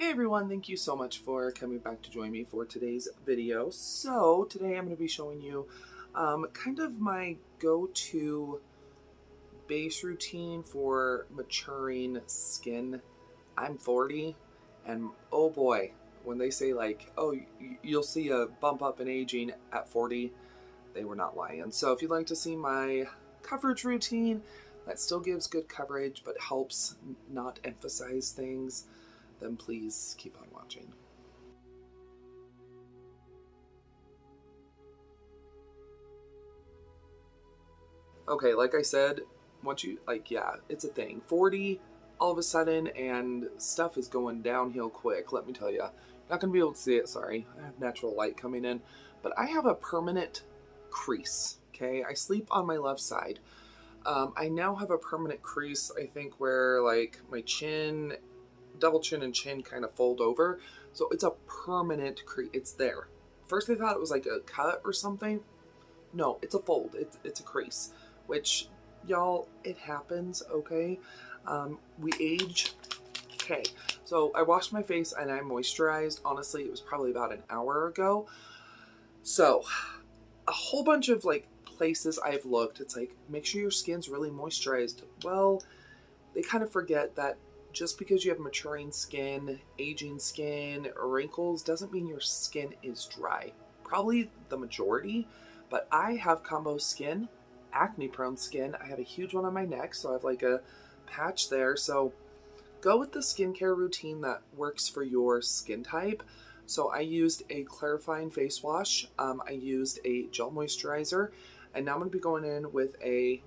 Hey everyone, thank you so much for coming back to join me for today's video. So today I'm going to be showing you kind of my go-to base routine for maturing skin. I'm 40 and oh boy, when they say like, oh, you'll see a bump up in aging at 40, they were not lying. So if you'd like to see my coverage routine that still gives good coverage but helps not emphasize things, then please keep on watching. Okay, like I said, once you, yeah, it's a thing. 40, all of a sudden, and stuff is going downhill quick, let me tell you. You're not going to be able to see it, sorry. I have natural light coming in. But I have a permanent crease, okay? I sleep on my left side. I now have a permanent crease, I think, where, like, my chin, double chin and chin kind of fold over. So it's a permanent crease. It's there. First I thought it was like a cut or something. No, it's a fold. It's a crease, which, y'all, it happens, okay? We age. Okay, so I washed my face and I moisturized. Honestly, it was probably about an hour ago. So, a whole bunch of, like, places I've looked, it's like, make sure your skin's really moisturized. Well, they kind of forget that just because you have maturing skin, aging skin, wrinkles, doesn't mean your skin is dry. Probably the majority, but I have combo skin, acne prone skin. I have a huge one on my neck, so I have like a patch there. So go with the skincare routine that works for your skin type. So I used a clarifying face wash. I used a gel moisturizer, and now I'm going to be going in with a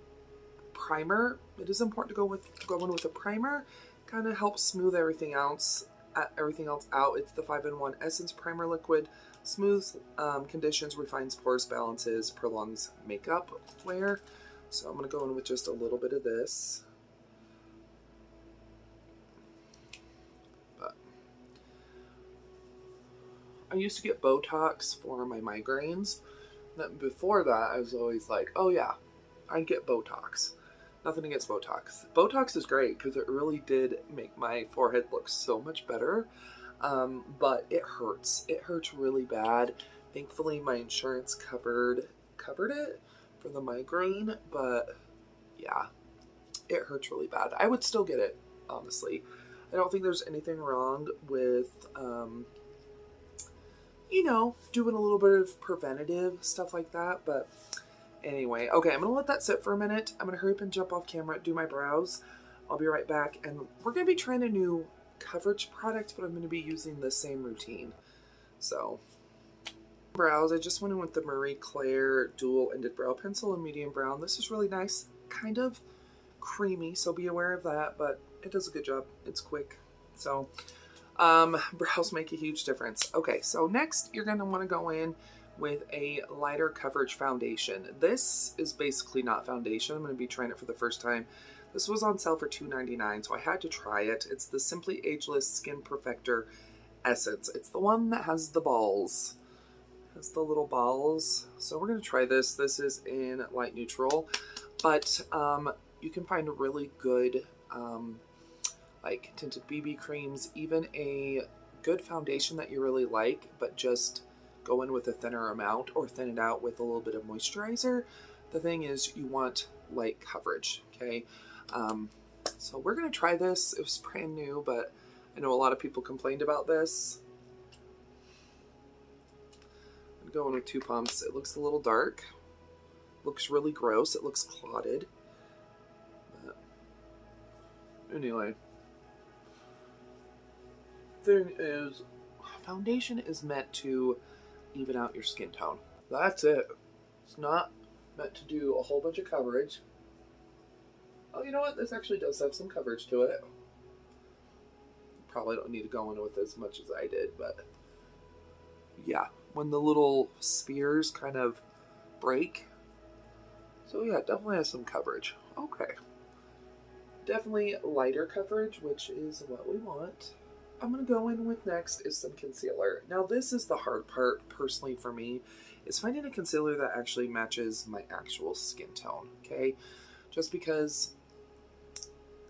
primer. It is important to go in with a primer. Kind of helps smooth everything else out. It's the 5-in-1 Essence Primer Liquid. Smooths conditions, refines pores, balances, prolongs makeup wear. So I'm going to go in with just a little bit of this. But I used to get Botox for my migraines. Before that, I was always like, oh yeah, I get Botox. Nothing against Botox. Botox is great because it really did make my forehead look so much better. But it hurts. It hurts really bad. Thankfully, my insurance covered it for the migraine, but yeah, it hurts really bad. I would still get it, honestly. I don't think there's anything wrong with, doing a little bit of preventative stuff like that, but anyway, okay, I'm gonna let that sit for a minute. I'm gonna hurry up and jump off camera, do my brows. I'll be right back, and we're gonna be trying a new coverage product, but I'm gonna be using the same routine. So, brows, I just went in with the Marie Claire Dual Ended Brow Pencil in medium brown. This is really nice, kind of creamy, so be aware of that, but it does a good job. It's quick. So, brows make a huge difference. Okay, so next you're gonna wanna go in with a lighter coverage foundation. This is basically not foundation. I'm going to be trying it for the first time. This was on sale for $2.99, so I had to try it. It's the Simply Ageless Skin Perfector Essence. It's the one that has the balls. It has the little balls. So we're going to try this. This is in light neutral, but you can find really good like tinted BB creams, even a good foundation that you really like, but just go in with a thinner amount or thin it out with a little bit of moisturizer. The thing is, you want light coverage, okay? So we're gonna try this. It was brand new, but I know a lot of people complained about this. I'm going with 2 pumps. It looks a little dark. Looks really gross. It looks clotted. But anyway, thing is, foundation is meant to even out your skin tone. That's it. It's not meant to do a whole bunch of coverage. Oh, you know what? This actually does have some coverage to it. Probably don't need to go in with as much as I did, but yeah, when the little spheres kind of break. So yeah, it definitely has some coverage. Okay. Definitely lighter coverage, which is what we want. I'm going to go in with next is some concealer. Now this is the hard part personally for me, is finding a concealer that actually matches my actual skin tone, okay? Just because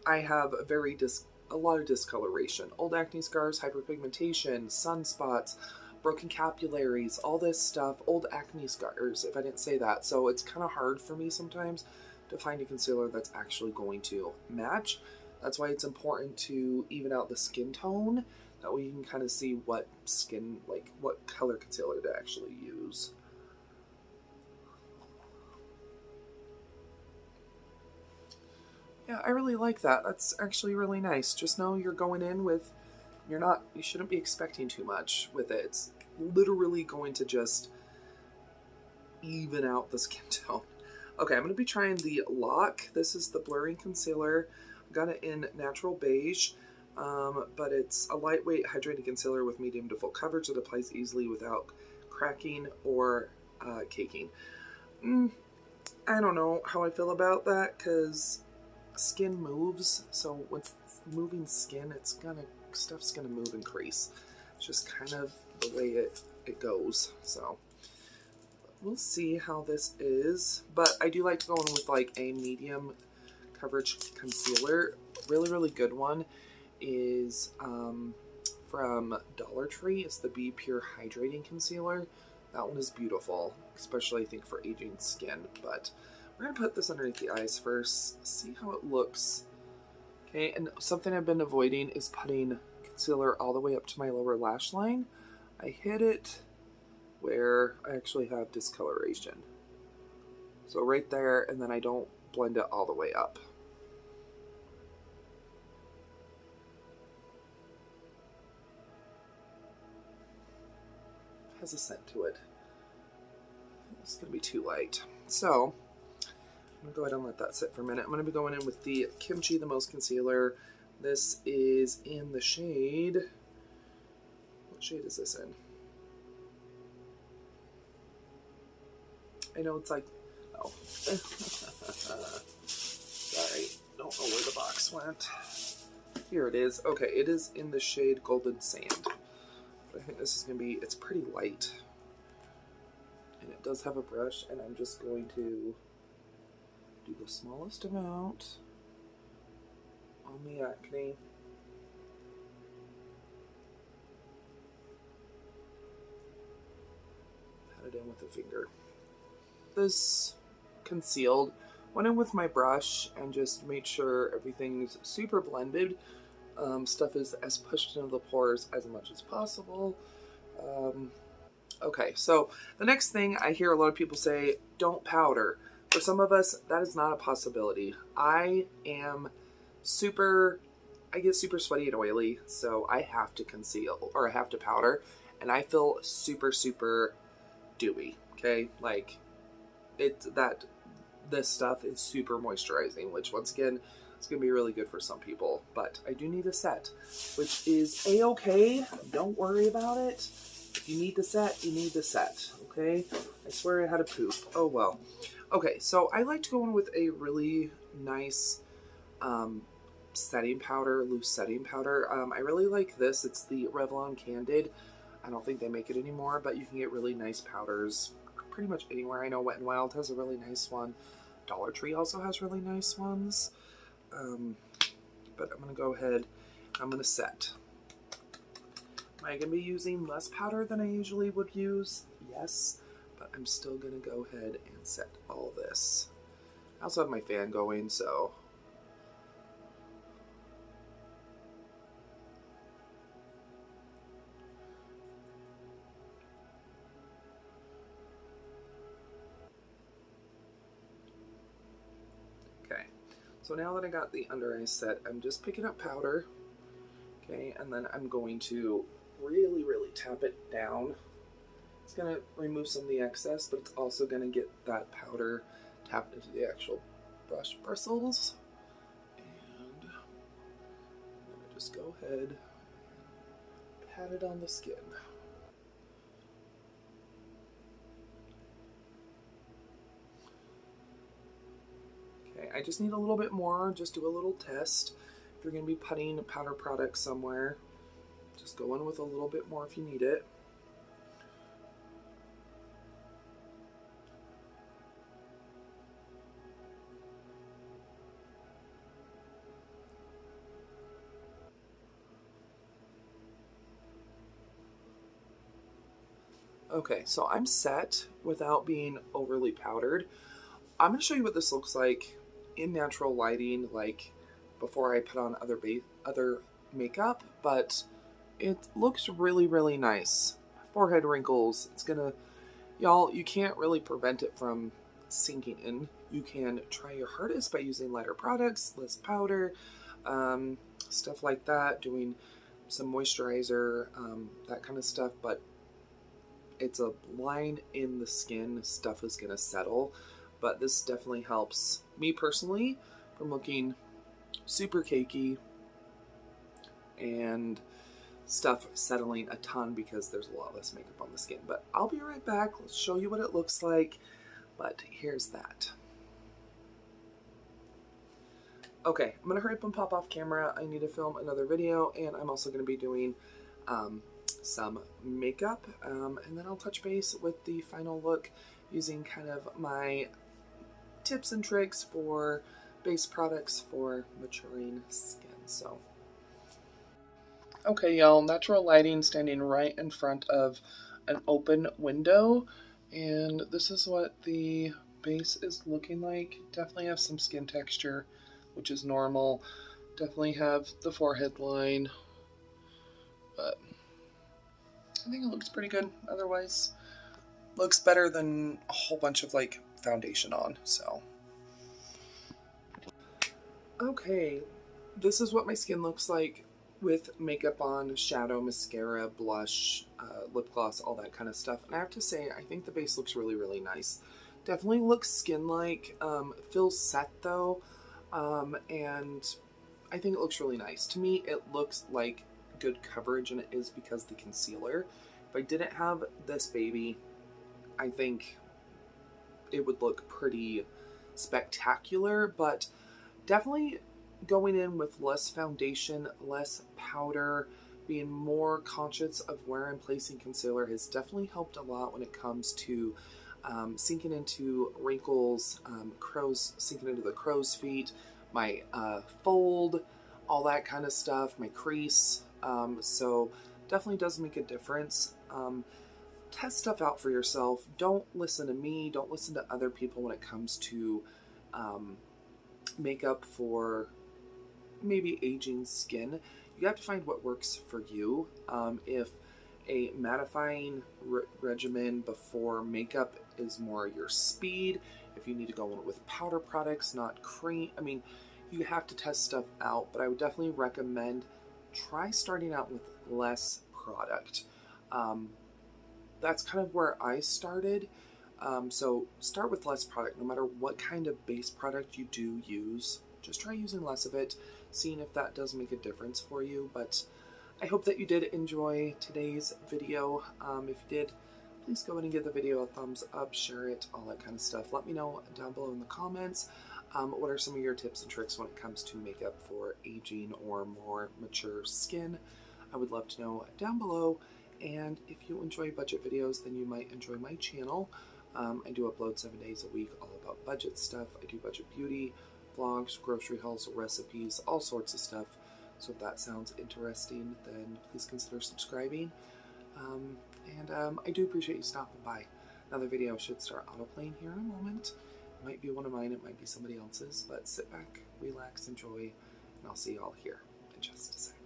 I have a very a lot of discoloration, old acne scars, hyperpigmentation, sunspots, broken capillaries, all this stuff, old acne scars, if I didn't say that. So it's kind of hard for me sometimes to find a concealer that's actually going to match. That's why it's important to even out the skin tone. That way you can kind of see what skin, like what color concealer to actually use. Yeah, I really like that. That's actually really nice. Just know you're going in with, you shouldn't be expecting too much with it. It's literally going to just even out the skin tone. Okay, I'm going to be trying the Lock. This is the blurring concealer. I got it in natural beige, but it's a lightweight hydrating concealer with medium to full coverage that applies easily without cracking or caking. I don't know how I feel about that because skin moves, so when it's moving skin, stuff's gonna move and crease. It's just kind of the way it goes. So we'll see how this is, but I do like to go in with like a medium coverage concealer. Really good one is from Dollar Tree. It's the Be Pure Hydrating Concealer. That one is beautiful, especially I think for aging skin. But we're gonna put this underneath the eyes first, see how it looks. Okay, and something I've been avoiding is putting concealer all the way up to my lower lash line. I hit it where I actually have discoloration. So right there, and then I don't blend it all the way up. It has a scent to it. It's gonna be too light. So I'm gonna go ahead and let that sit for a minute. I'm gonna be going in with the Kimchi the Most Concealer. This is in the shade, what shade is this in? I know it's like, oh. Sorry, don't know where the box went. Here it is. Okay, it is in the shade Golden Sand. But I think this is gonna be, it's pretty light. And it does have a brush, and I'm just going to do the smallest amount on the acne. Pat it in with a finger. This concealed, went in with my brush and just made sure everything's super blended. Stuff is as pushed into the pores as much as possible. Okay, so the next thing I hear a lot of people say, don't powder. For some of us, that is not a possibility. I get super sweaty and oily, so I have to conceal, or I have to powder, and I feel super dewy, okay? Like, this stuff is super moisturizing, which once again, it's gonna be really good for some people, but I do need a set, which is a-okay. Don't worry about it. If you need the set, you need the set, okay? I swear I had a poop. Oh well. Okay, so I like to go in with a really nice setting powder, loose setting powder. I really like this. It's the Revlon Candid. I don't think they make it anymore, but you can get really nice powders pretty much anywhere. I know Wet n Wild has a really nice one. Dollar Tree also has really nice ones. But I'm going to go ahead, I'm going to set. Am I going to be using less powder than I usually would use? Yes, but I'm still going to go ahead and set all this. I also have my fan going, so okay. So now that I got the under eye set, I'm just picking up powder, okay, and then I'm going to really tap it down. It's going to remove some of the excess, but it's also going to get that powder tapped into the actual brush bristles. And I'm going to just go ahead and pat it on the skin. Okay, I just need a little bit more, just do a little test. If you're going to be putting a powder product somewhere, just go in with a little bit more if you need it. Okay, so I'm set without being overly powdered. I'm going to show you what this looks like in natural lighting, like before I put on other makeup, but it looks really, really nice. Forehead wrinkles, it's gonna, y'all, you can't really prevent it from sinking in. You can try your hardest by using lighter products, less powder, um, stuff like that, doing some moisturizer, that kind of stuff, but it's a line in the skin, stuff is gonna settle. But this definitely helps me personally from looking super cakey and stuff settling a ton because there's a lot less makeup on the skin. But I'll be right back. Let's show you what it looks like. But here's that. Okay, I'm gonna hurry up and pop off camera. I need to film another video, and I'm also gonna be doing some makeup, and then I'll touch base with the final look using kind of my tips and tricks for base products for maturing skin. So, okay, y'all, natural lighting standing right in front of an open window, and this is what the base is looking like. Definitely have some skin texture, which is normal. Definitely have the forehead line, but I think it looks pretty good. Otherwise, looks better than a whole bunch of like foundation on. So, okay, this is what my skin looks like with makeup on, shadow, mascara, blush, lip gloss, all that kind of stuff. And I have to say, I think the base looks really, really nice. Definitely looks skin-like. Feels set though, and I think it looks really nice. To me, it looks like good coverage, and it is because the concealer. If I didn't have this baby, I think it would look pretty spectacular, but definitely going in with less foundation, less powder, being more conscious of where I'm placing concealer has definitely helped a lot when it comes to sinking into wrinkles, sinking into the crow's feet, my fold, all that kind of stuff, my crease. So definitely does make a difference. Test stuff out for yourself. Don't listen to me. Don't listen to other people when it comes to makeup for maybe aging skin. You have to find what works for you. If a mattifying regimen before makeup is more your speed, if you need to go in with powder products, not cream, I mean, you have to test stuff out, but I would definitely recommend try starting out with less product. That's kind of where I started. So start with less product, no matter what kind of base product you do use. Just try using less of it, seeing if that does make a difference for you. But I hope that you did enjoy today's video. If you did, please go ahead and give the video a thumbs up, share it, all that kind of stuff. Let me know down below in the comments what are some of your tips and tricks when it comes to makeup for aging or more mature skin. I would love to know down below. And if you enjoy budget videos, then you might enjoy my channel. I do upload 7 days a week all about budget stuff. I do budget beauty, vlogs, grocery hauls, recipes, all sorts of stuff. So if that sounds interesting, then please consider subscribing. I do appreciate you stopping by. Another video should start autoplaying here in a moment. It might be one of mine, it might be somebody else's, but sit back, relax, enjoy, and I'll see you all here in just a second.